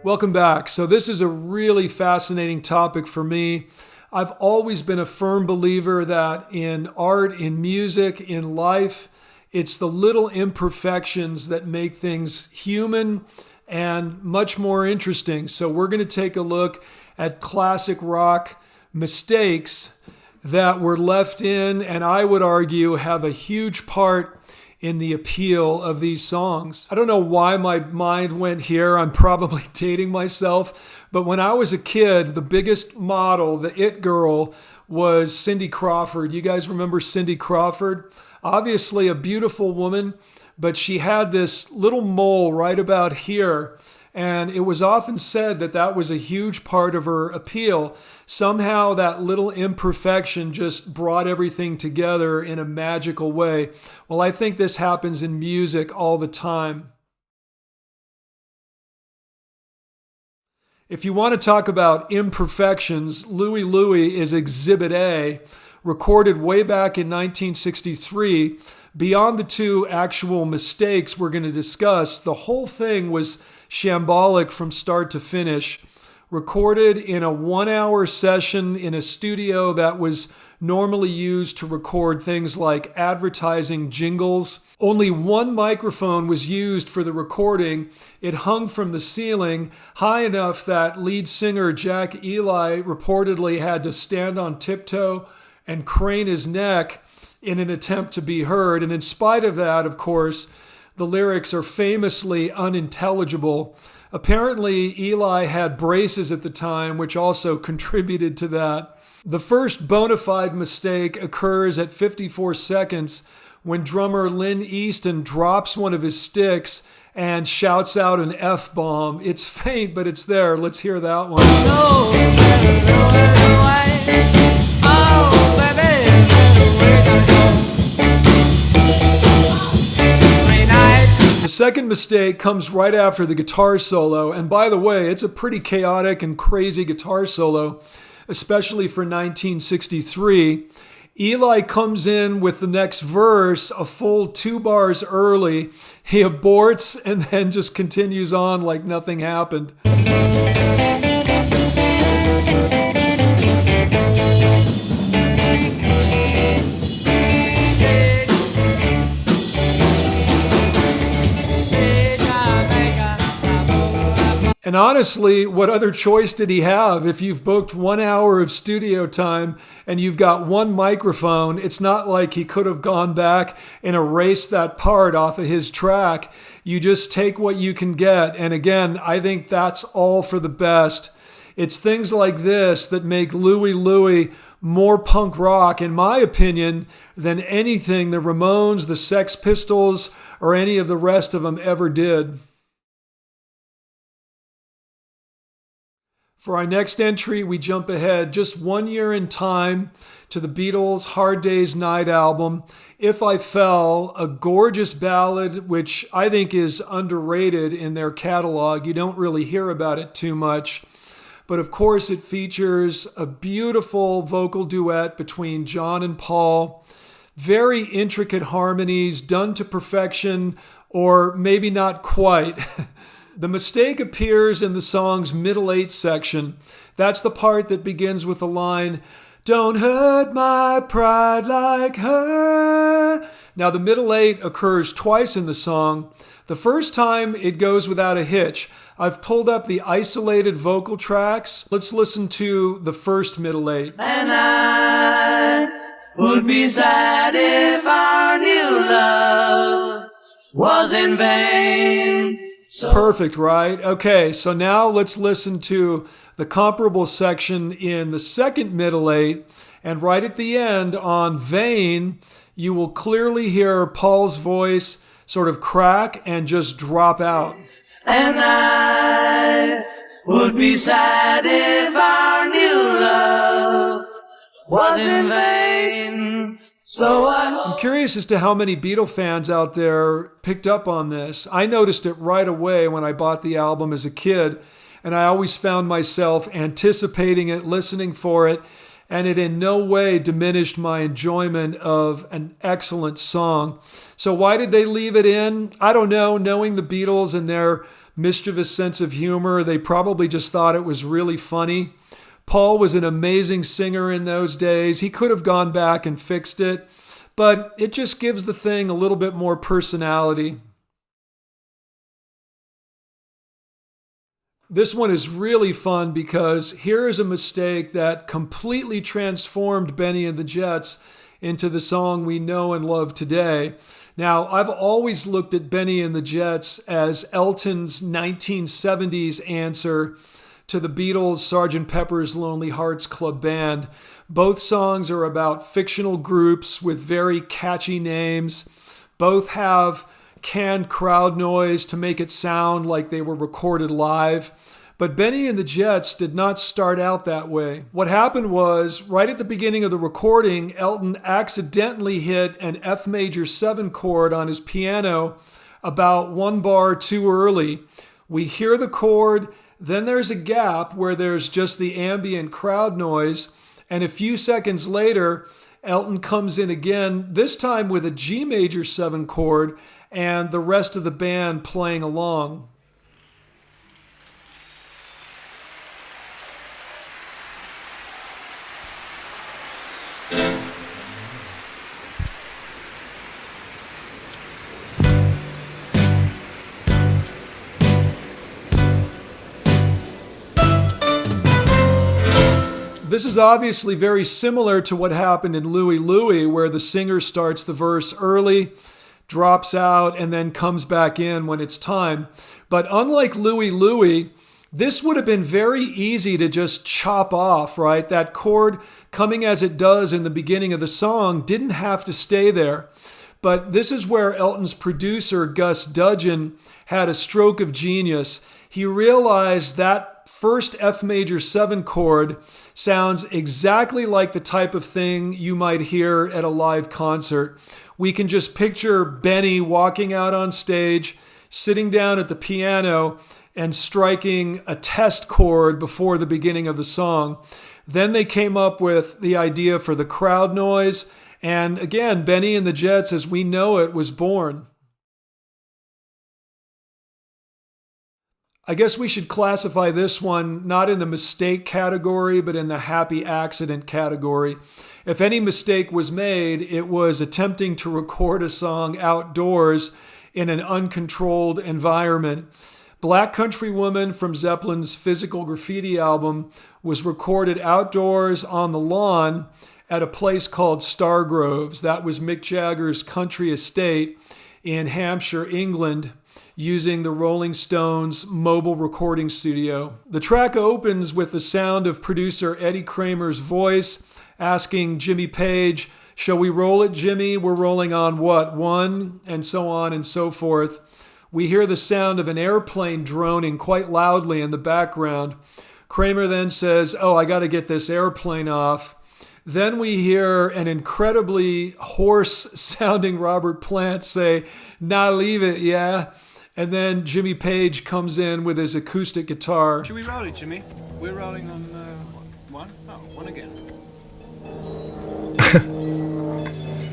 Welcome back. So this is a really fascinating topic for me. I've always been a firm believer that in art, in music, in life, it's the little imperfections that make things human and much more interesting. So we're going to take a look at classic rock mistakes that were left in, and I would argue have a huge part in the appeal of these songs. I don't know why my mind went here. I'm probably dating myself. But when I was a kid, the biggest model, the it girl, was Cindy Crawford. You guys remember Cindy Crawford? Obviously a beautiful woman, but she had this little mole right about here. And it was often said that that was a huge part of her appeal. Somehow that little imperfection just brought everything together in a magical way. Well, I think this happens in music all the time. If you want to talk about imperfections, Louie Louie is Exhibit A, recorded way back in 1963. Beyond the two actual mistakes we're going to discuss, the whole thing was shambolic from start to finish. Recorded in a 1-hour session in a studio that was normally used to record things like advertising jingles. Only one microphone was used for the recording. It hung from the ceiling high enough that lead singer Jack Ely reportedly had to stand on tiptoe and crane his neck in an attempt to be heard. And in spite of that, of course, the lyrics are famously unintelligible. Apparently, Eli had braces at the time, which also contributed to that. The first bona fide mistake occurs at 54 seconds when drummer Lynn Easton drops one of his sticks and shouts out an F-bomb. It's faint, but it's there. Let's hear that one. The second mistake comes right after the guitar solo, and by the way, it's a pretty chaotic and crazy guitar solo, especially for 1963. Eli comes in with the next verse a full 2 bars early. He aborts and then just continues on like nothing happened. And honestly, what other choice did he have? If you've booked 1 hour of studio time and you've got one microphone, it's not like he could have gone back and erased that part off of his track. You just take what you can get. And again, I think that's all for the best. It's things like this that make Louie Louie more punk rock, in my opinion, than anything the Ramones, the Sex Pistols, or any of the rest of them ever did. For our next entry, we jump ahead just 1 year in time to the Beatles' Hard Day's Night album, If I Fell, a gorgeous ballad which I think is underrated in their catalog. You don't really hear about it too much. But of course, it features a beautiful vocal duet between John and Paul, very intricate harmonies done to perfection, or maybe not quite. The mistake appears in the song's middle 8 section. That's the part that begins with the line, "Don't hurt my pride like her." Now, the middle 8 occurs twice in the song. The first time, it goes without a hitch. I've pulled up the isolated vocal tracks. Let's listen to the first middle 8. And I would be sad if our new love was in vain. Perfect, right? Okay, so now let's listen to the comparable section in the second middle 8, and right at the end on Vain, you will clearly hear Paul's voice sort of crack and just drop out. And I would be sad if our new love was in vain. So I'm curious as to how many Beatle fans out there picked up on this. I noticed it right away when I bought the album as a kid, and I always found myself anticipating it, listening for it, and it in no way diminished my enjoyment of an excellent song. So why did they leave it in? I don't know. Knowing the Beatles and their mischievous sense of humor. They probably just thought it was really funny. Paul was an amazing singer in those days. He could have gone back and fixed it, but it just gives the thing a little bit more personality. This one is really fun because here is a mistake that completely transformed Benny and the Jets into the song we know and love today. Now, I've always looked at Benny and the Jets as Elton's 1970s answer to the Beatles' Sgt. Pepper's Lonely Hearts Club Band. Both songs are about fictional groups with very catchy names. Both have canned crowd noise to make it sound like they were recorded live. But Benny and the Jets did not start out that way. What happened was, right at the beginning of the recording, Elton accidentally hit an F major 7 chord on his piano about 1 bar too early. We hear the chord, then there's a gap where there's just the ambient crowd noise, and a few seconds later, Elton comes in again, this time with a G major 7 chord, and the rest of the band playing along. This is obviously very similar to what happened in Louie Louie, where the singer starts the verse early, drops out, and then comes back in when it's time. But unlike Louie Louie, this would have been very easy to just chop off, right? That chord coming as it does in the beginning of the song didn't have to stay there. But this is where Elton's producer, Gus Dudgeon, had a stroke of genius. He realized that first F major 7 chord sounds exactly like the type of thing you might hear at a live concert. We can just picture Benny walking out on stage, sitting down at the piano, and striking a test chord before the beginning of the song. Then they came up with the idea for the crowd noise, and again, Benny and the Jets, as we know it, was born. I guess we should classify this one not in the mistake category, but in the happy accident category. If any mistake was made, it was attempting to record a song outdoors in an uncontrolled environment. Black Country Woman from Zeppelin's Physical Graffiti album was recorded outdoors on the lawn at a place called Stargroves. That was Mick Jagger's country estate in Hampshire, England, using the Rolling Stones mobile recording studio. The track opens with the sound of producer Eddie Kramer's voice asking Jimmy Page, "Shall we roll it, Jimmy? We're rolling on what, 1?" And so on and so forth. We hear the sound of an airplane droning quite loudly in the background. Kramer then says, "Oh, I got to get this airplane off." Then we hear an incredibly hoarse-sounding Robert Plant say, "Nah, leave it, yeah." And then Jimmy Page comes in with his acoustic guitar. Should we roll it, Jimmy? We're rolling on 1? Oh, 1 again.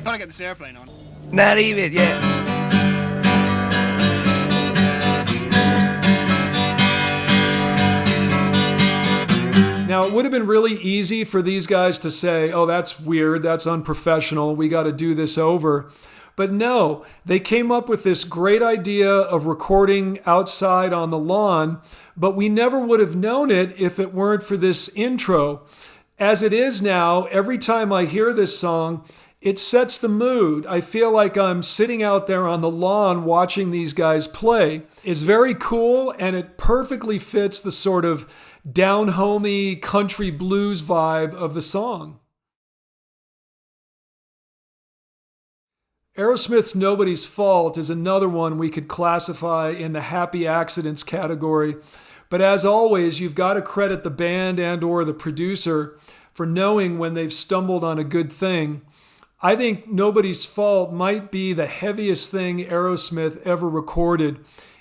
Gotta get this airplane on. Not even, yeah. Now, it would have been really easy for these guys to say, "Oh, that's weird, that's unprofessional, we got to do this over." But no, they came up with this great idea of recording outside on the lawn, but we never would have known it if it weren't for this intro. As it is now, every time I hear this song, it sets the mood. I feel like I'm sitting out there on the lawn watching these guys play. It's very cool, and it perfectly fits the sort of down-homey country blues vibe of the song. Aerosmith's Nobody's Fault is another one we could classify in the happy accidents category. But as always, you've got to credit the band and or the producer for knowing when they've stumbled on a good thing. I think Nobody's Fault might be the heaviest thing Aerosmith ever recorded.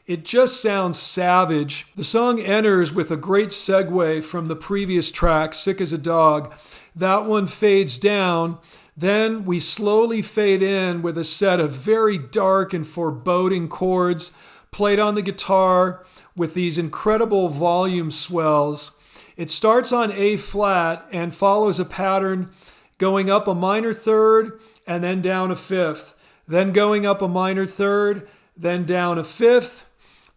It just sounds savage. The song enters with a great segue from the previous track, Sick as a Dog. That one fades down. Then we slowly fade in with a set of very dark and foreboding chords played on the guitar with these incredible volume swells. It starts on A flat and follows a pattern going up a minor third and then down a fifth, then going up a minor third, then down a fifth,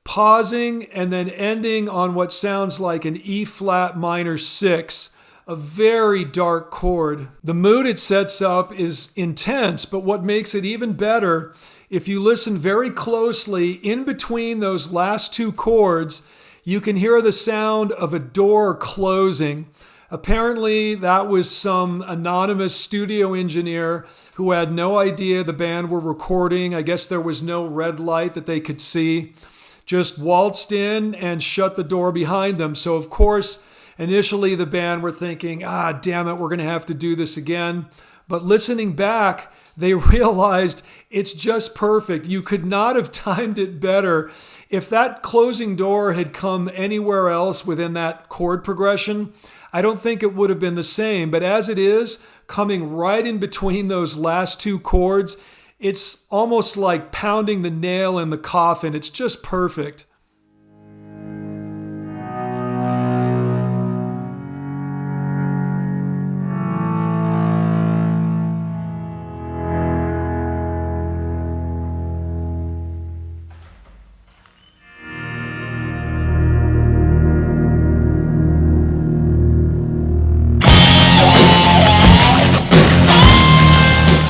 pausing, and then ending on what sounds like an E flat minor 6, a very dark chord. The mood it sets up is intense, but what makes it even better, if you listen very closely, in between those last two chords, you can hear the sound of a door closing. Apparently, that was some anonymous studio engineer who had no idea the band were recording. I guess there was no red light that they could see. Just waltzed in and shut the door behind them. So, of course, initially the band were thinking, damn it, we're going to have to do this again. But listening back, they realized it's just perfect. You could not have timed it better. If that closing door had come anywhere else within that chord progression, I don't think it would have been the same. But as it is, coming right in between those last two chords, it's almost like pounding the nail in the coffin. It's just perfect.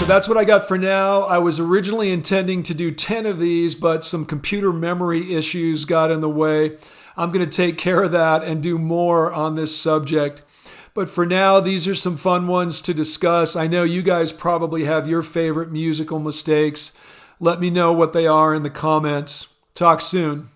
That's what I got for now. I was originally intending to do 10 of these, but some computer memory issues got in the way. I'm going to take care of that and do more on this subject. But for now, these are some fun ones to discuss. I know you guys probably have your favorite musical mistakes. Let me know what they are in the comments. Talk soon.